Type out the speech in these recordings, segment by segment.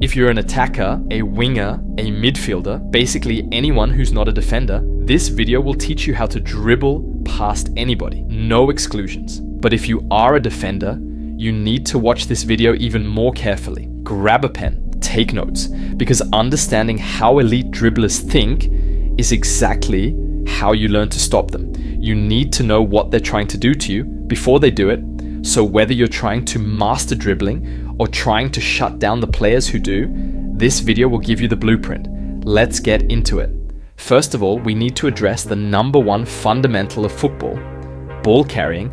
If you're an attacker, a winger, a midfielder, basically anyone who's not a defender, this video will teach you how to dribble past anybody, no exclusions. But if you are a defender, you need to watch this video even more carefully. Grab a pen, take notes, because understanding how elite dribblers think is exactly how you learn to stop them. You need to know what they're trying to do to you before they do it, so whether you're trying to master dribbling or trying to shut down the players who do, this video will give you the blueprint. Let's get into it. First of all, we need to address the number one fundamental of football, ball carrying.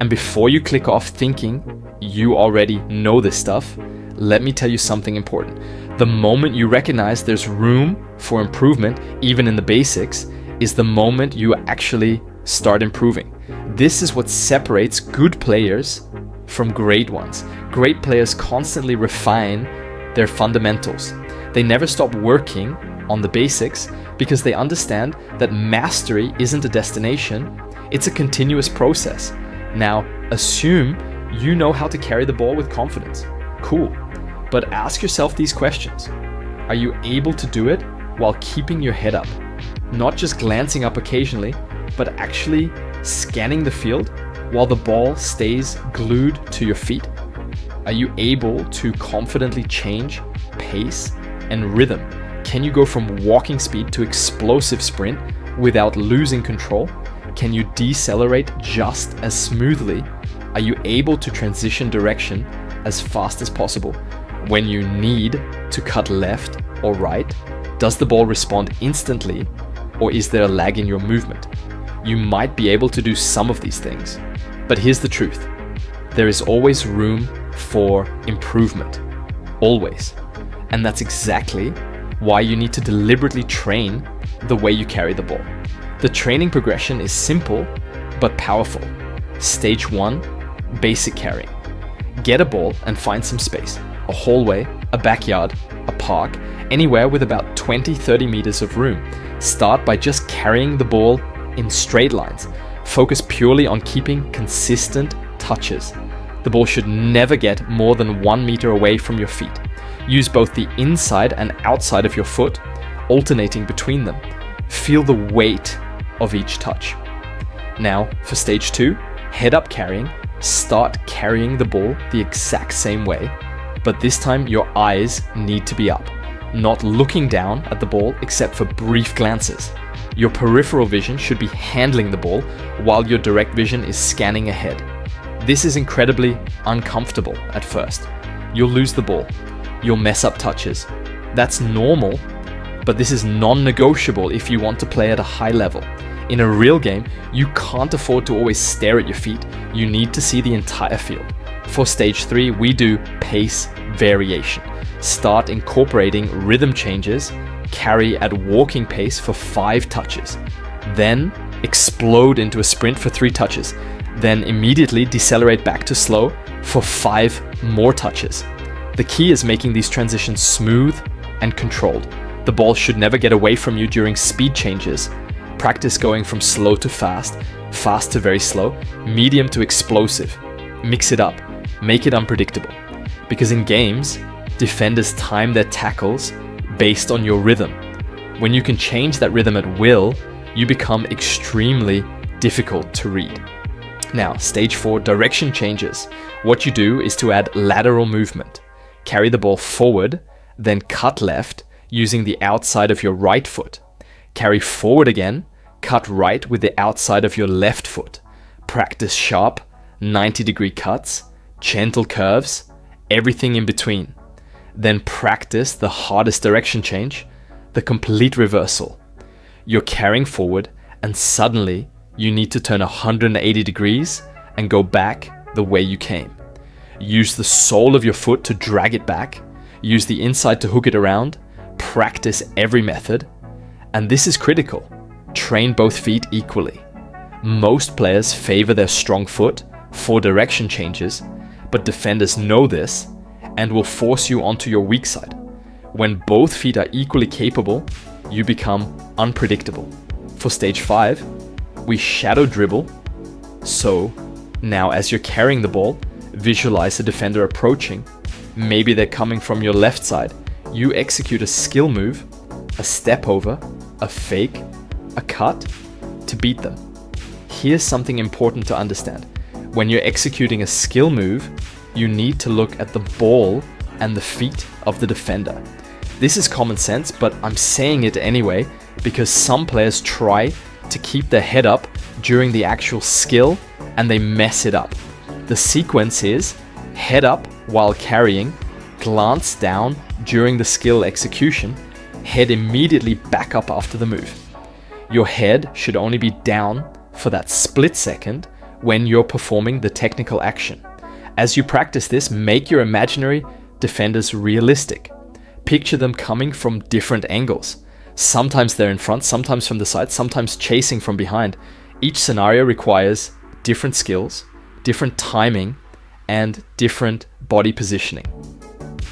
And before you click off thinking you already know this stuff, let me tell you something important. The moment you recognize there's room for improvement, even in the basics, is the moment you actually start improving. This is what separates good players from great ones. Great players constantly refine their fundamentals. They never stop working on the basics because they understand that mastery isn't a destination, it's a continuous process. Now, assume you know how to carry the ball with confidence. Cool. But ask yourself these questions. Are you able to do it while keeping your head up? Not just glancing up occasionally, but actually scanning the field while the ball stays glued to your feet? Are you able to confidently change pace and rhythm? Can you go from walking speed to explosive sprint without losing control? Can you decelerate just as smoothly? Are you able to transition direction as fast as possible when you need to cut left or right? Does the ball respond instantly, or is there a lag in your movement? You might be able to do some of these things, but here's the truth. There is always room for improvement. Always. And that's exactly why you need to deliberately train the way you carry the ball. The training progression is simple but powerful. Stage 1, basic carrying. Get a ball and find some space. A hallway, a backyard, a park, anywhere with about 20-30 meters of room. Start by just carrying the ball in straight lines. Focus purely on keeping consistent touches. The ball should never get more than 1 meter away from your feet. Use both the inside and outside of your foot, alternating between them. Feel the weight of each touch. Now, for stage 2, head up carrying. Start carrying the ball the exact same way, but this time your eyes need to be up, not looking down at the ball except for brief glances. Your peripheral vision should be handling the ball while your direct vision is scanning ahead. This is incredibly uncomfortable at first. You'll lose the ball. You'll mess up touches. That's normal, but this is non-negotiable if you want to play at a high level. In a real game, you can't afford to always stare at your feet. You need to see the entire field. For stage 3, we do pace variation. Start incorporating rhythm changes, carry at walking pace for 5 touches. Then explode into a sprint for 3 touches. Then immediately decelerate back to slow for 5 more touches. The key is making these transitions smooth and controlled. The ball should never get away from you during speed changes. Practice going from slow to fast, fast to very slow, medium to explosive. Mix it up, make it unpredictable. Because in games, defenders time their tackles based on your rhythm. When you can change that rhythm at will, you become extremely difficult to read. Now, stage 4, direction changes. What you do is to add lateral movement. Carry the ball forward, then cut left using the outside of your right foot. Carry forward again, cut right with the outside of your left foot. Practice sharp, 90-degree cuts, gentle curves, everything in between. Then practice the hardest direction change, the complete reversal. You're carrying forward and suddenly you need to turn 180 degrees and go back the way you came. Use the sole of your foot to drag it back. Use the inside to hook it around. Practice every method. And this is critical. Train both feet equally. Most players favor their strong foot for direction changes, but defenders know this and will force you onto your weak side. When both feet are equally capable, you become unpredictable. For stage 5, we shadow dribble. So now as you're carrying the ball, visualize the defender approaching. Maybe they're coming from your left side. you execute a skill move, a step over, a fake, a cut to beat them. Here's something important to understand. When you're executing a skill move, you need to look at the ball and the feet of the defender. This is common sense, but I'm saying it anyway because some players try to keep their head up during the actual skill and they mess it up. The sequence is head up while carrying, glance down during the skill execution, head immediately back up after the move. Your head should only be down for that split second when you're performing the technical action. As you practice this, make your imaginary defenders realistic. Picture them coming from different angles. Sometimes they're in front, sometimes from the side, sometimes chasing from behind. Each scenario requires different skills, different timing, and different body positioning.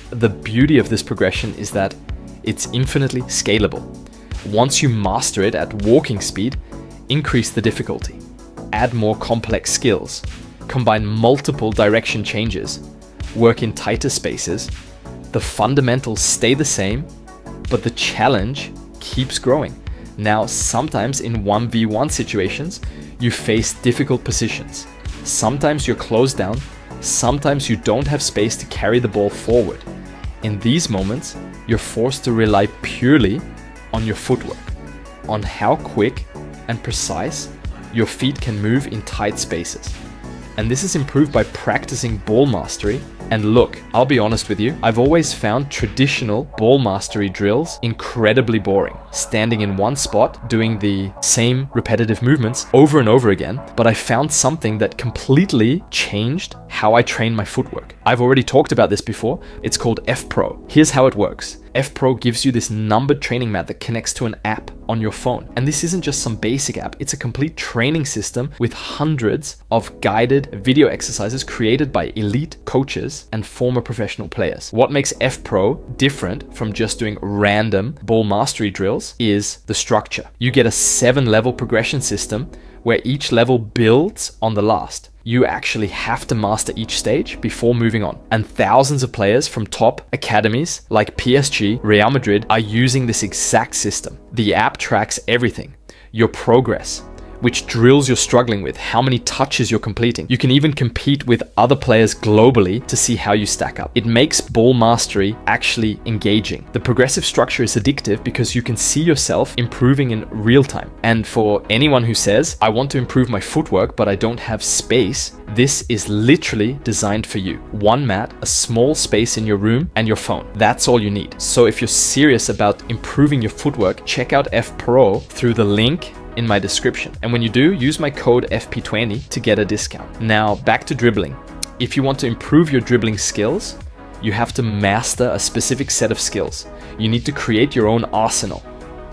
The beauty of this progression is that it's infinitely scalable. Once you master it at walking speed, increase the difficulty, add more complex skills, combine multiple direction changes, work in tighter spaces. The fundamentals stay the same, but the challenge keeps growing. Now, sometimes in 1v1 situations, you face difficult positions. Sometimes you're closed down, sometimes you don't have space to carry the ball forward. In these moments, you're forced to rely purely on your footwork, on how quick and precise your feet can move in tight spaces. And this is improved by practicing ball mastery. And look, I'll be honest with you, I've always found traditional ball mastery drills incredibly boring. Standing in one spot, doing the same repetitive movements over and over again, but I found something that completely changed how I train my footwork. I've already talked about this before. It's called F-Pro. Here's how it works. F-Pro gives you this numbered training mat that connects to an app on your phone. And this isn't just some basic app, it's a complete training system with hundreds of guided video exercises created by elite coaches and former professional players. What makes F-Pro different from just doing random ball mastery drills is the structure. You get a 7-level progression system where each level builds on the last. You actually have to master each stage before moving on. And thousands of players from top academies like PSG, Real Madrid are using this exact system. The app tracks everything, your progress, which drills you're struggling with, how many touches you're completing. You can even compete with other players globally to see how you stack up. It makes ball mastery actually engaging. The progressive structure is addictive because you can see yourself improving in real time. And for anyone who says, I want to improve my footwork, but I don't have space, this is literally designed for you. One mat, a small space in your room, and your phone. That's all you need. So if you're serious about improving your footwork, check out F-Pro through the link in my description. And when you do, use my code FP20 to get a discount. Now back to dribbling. If you want to improve your dribbling skills, you have to master a specific set of skills. You need to create your own arsenal.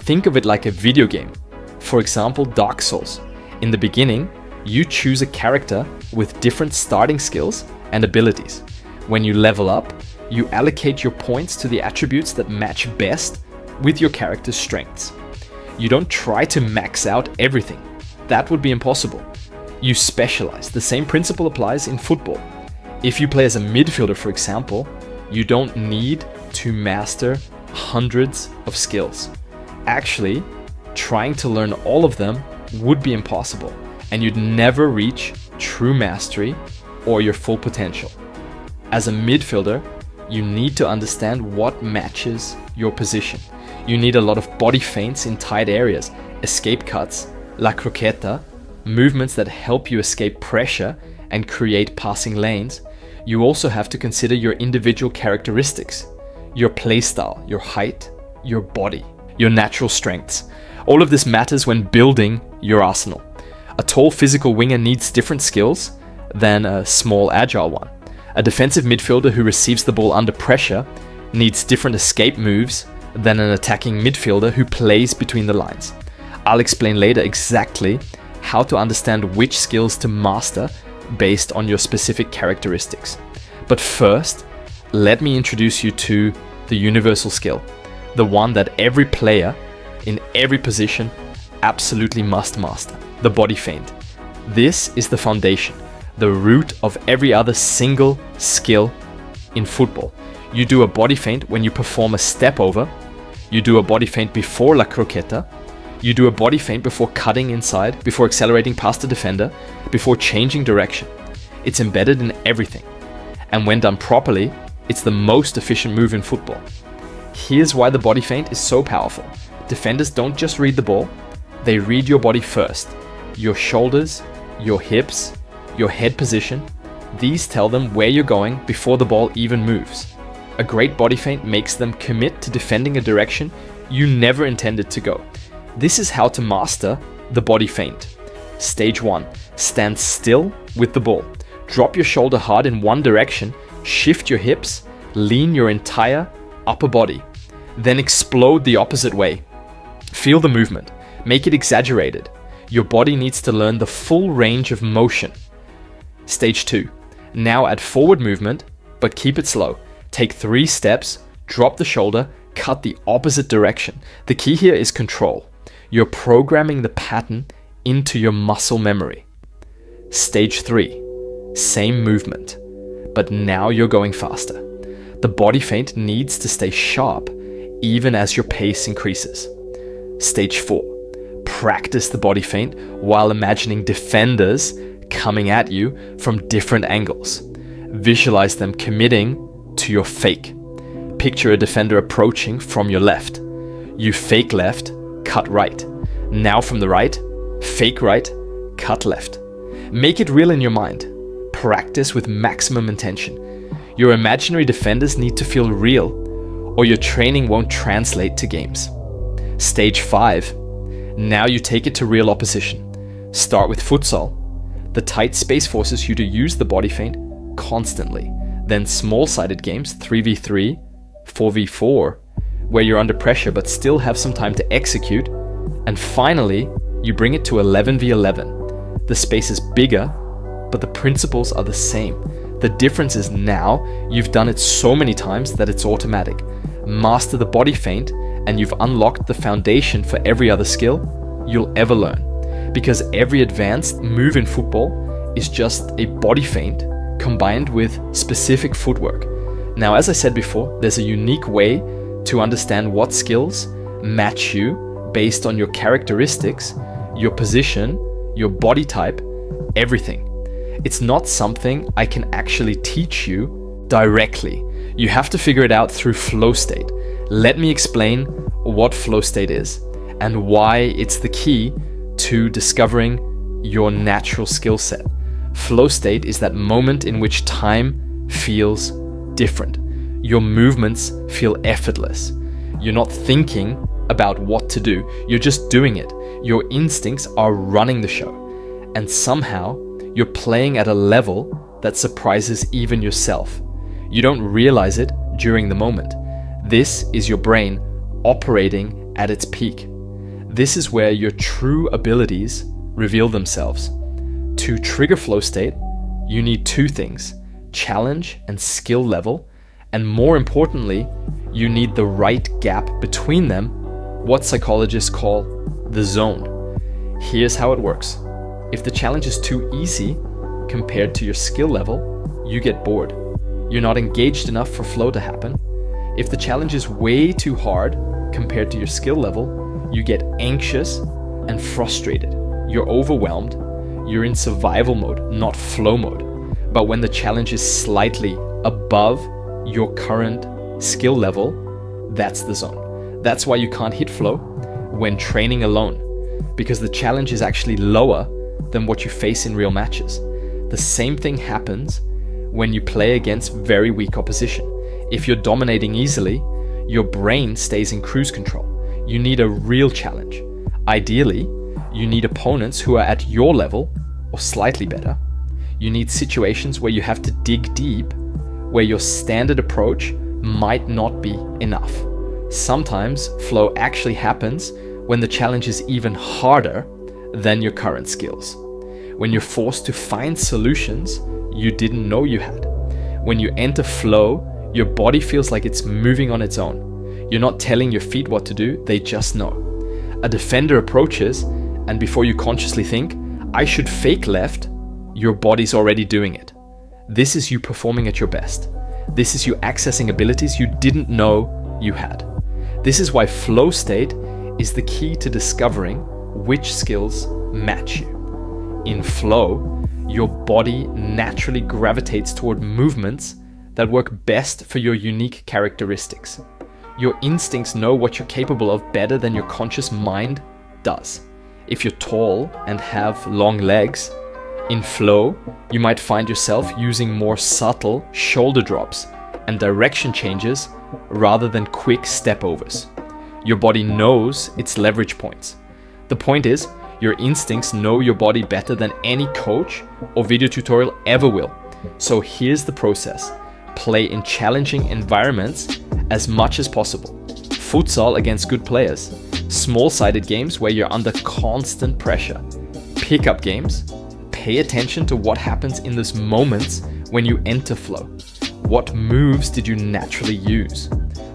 Think of it like a video game. For example, Dark Souls. In the beginning, you choose a character with different starting skills and abilities. When you level up, you allocate your points to the attributes that match best with your character's strengths. You don't try to max out everything. That would be impossible. You specialize. The same principle applies in football. If you play as a midfielder, for example, you don't need to master hundreds of skills. Actually, trying to learn all of them would be impossible, and you'd never reach true mastery or your full potential. As a midfielder, you need to understand what matches your position. You need a lot of body feints in tight areas, escape cuts, la croqueta, movements that help you escape pressure and create passing lanes. You also have to consider your individual characteristics, your playstyle, your height, your body, your natural strengths. All of this matters when building your arsenal. A tall physical winger needs different skills than a small agile one. A defensive midfielder who receives the ball under pressure needs different escape moves than an attacking midfielder who plays between the lines. I'll explain later exactly how to understand which skills to master based on your specific characteristics. But first, let me introduce you to the universal skill, the one that every player in every position absolutely must master, the body feint. This is the foundation, the root of every other single skill in football. You do a body feint when you perform a step over. You do a body feint before la croqueta. You do a body feint before cutting inside, before accelerating past the defender, before changing direction. It's embedded in everything. And when done properly, it's the most efficient move in football. Here's why the body feint is so powerful. Defenders don't just read the ball, they read your body first. Your shoulders, your hips, your head position. These tell them where you're going before the ball even moves. A great body feint makes them commit to defending a direction you never intended to go. This is how to master the body feint. Stage 1. Stand still with the ball. Drop your shoulder hard in one direction, shift your hips, lean your entire upper body. Then explode the opposite way. Feel the movement. Make it exaggerated. Your body needs to learn the full range of motion. Stage 2. Now add forward movement, but keep it slow. Take 3 steps, drop the shoulder, cut the opposite direction. The key here is control. You're programming the pattern into your muscle memory. Stage 3. Same movement, but now you're going faster. The body feint needs to stay sharp even as your pace increases. Stage 4. Practice the body feint while imagining defenders coming at you from different angles. Visualize them committing to your fake. Picture a defender approaching from your left. You fake left, cut right. Now from the right, fake right, cut left. Make it real in your mind. Practice with maximum intention. Your imaginary defenders need to feel real, or your training won't translate to games. Stage 5. Now you take it to real opposition. Start with futsal. The tight space forces you to use the body feint constantly. Then small-sided games, 3v3, 4v4, where you're under pressure but still have some time to execute. And finally, you bring it to 11v11. The space is bigger, but the principles are the same. The difference is now you've done it so many times that it's automatic. Master the body feint and you've unlocked the foundation for every other skill you'll ever learn. Because every advanced move in football is just a body feint combined with specific footwork. Now, as I said before, there's a unique way to understand what skills match you based on your characteristics, your position, your body type, everything. It's not something I can actually teach you directly. You have to figure it out through flow state. Let me explain what flow state is and why it's the key to discovering your natural skill set. Flow state is that moment in which time feels different. Your movements feel effortless. You're not thinking about what to do. You're just doing it. Your instincts are running the show. And somehow, you're playing at a level that surprises even yourself. You don't realize it during the moment. This is your brain operating at its peak. This is where your true abilities reveal themselves. To trigger flow state, you need 2 things: challenge and skill level, and more importantly, you need the right gap between them, what psychologists call the zone. Here's how it works. If the challenge is too easy compared to your skill level, you get bored. You're not engaged enough for flow to happen. If the challenge is way too hard compared to your skill level, you get anxious and frustrated. You're overwhelmed. You're in survival mode, not flow mode. But when the challenge is slightly above your current skill level, that's the zone. That's why you can't hit flow when training alone, because the challenge is actually lower than what you face in real matches. The same thing happens when you play against very weak opposition. If you're dominating easily, your brain stays in cruise control. You need a real challenge. Ideally, you need opponents who are at your level or slightly better. You need situations where you have to dig deep, where your standard approach might not be enough. Sometimes flow actually happens when the challenge is even harder than your current skills. When you're forced to find solutions you didn't know you had. When you enter flow, your body feels like it's moving on its own. You're not telling your feet what to do, they just know. A defender approaches, and before you consciously think, I should fake left, your body's already doing it. This is you performing at your best. This is you accessing abilities you didn't know you had. This is why flow state is the key to discovering which skills match you. In flow, your body naturally gravitates toward movements that work best for your unique characteristics. Your instincts know what you're capable of better than your conscious mind does. If you're tall and have long legs, in flow, you might find yourself using more subtle shoulder drops and direction changes rather than quick step overs. Your body knows its leverage points. The point is, your instincts know your body better than any coach or video tutorial ever will. So here's the process. Play in challenging environments as much as possible. Futsal against good players. Small-sided games where you're under constant pressure. Pickup games. Pay attention to what happens in those moments when you enter flow. What moves did you naturally use?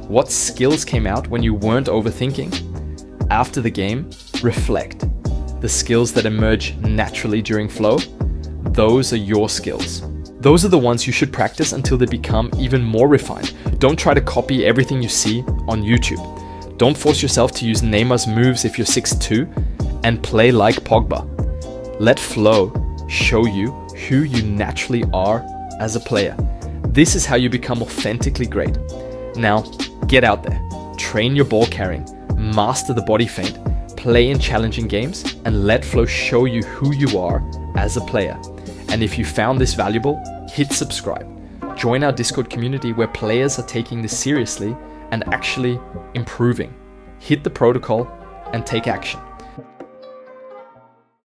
What skills came out when you weren't overthinking? After the game, reflect. The skills that emerge naturally during flow, those are your skills. Those are the ones you should practice until they become even more refined. Don't try to copy everything you see on YouTube. Don't force yourself to use Neymar's moves if you're 6'2", and play like Pogba. Let flow show you who you naturally are as a player. This is how you become authentically great. Now, get out there, train your ball carrying, master the body feint, play in challenging games, and let flow show you who you are as a player. And if you found this valuable, hit subscribe. Join our Discord community where players are taking this seriously and actually improving. Hit the protocol and take action.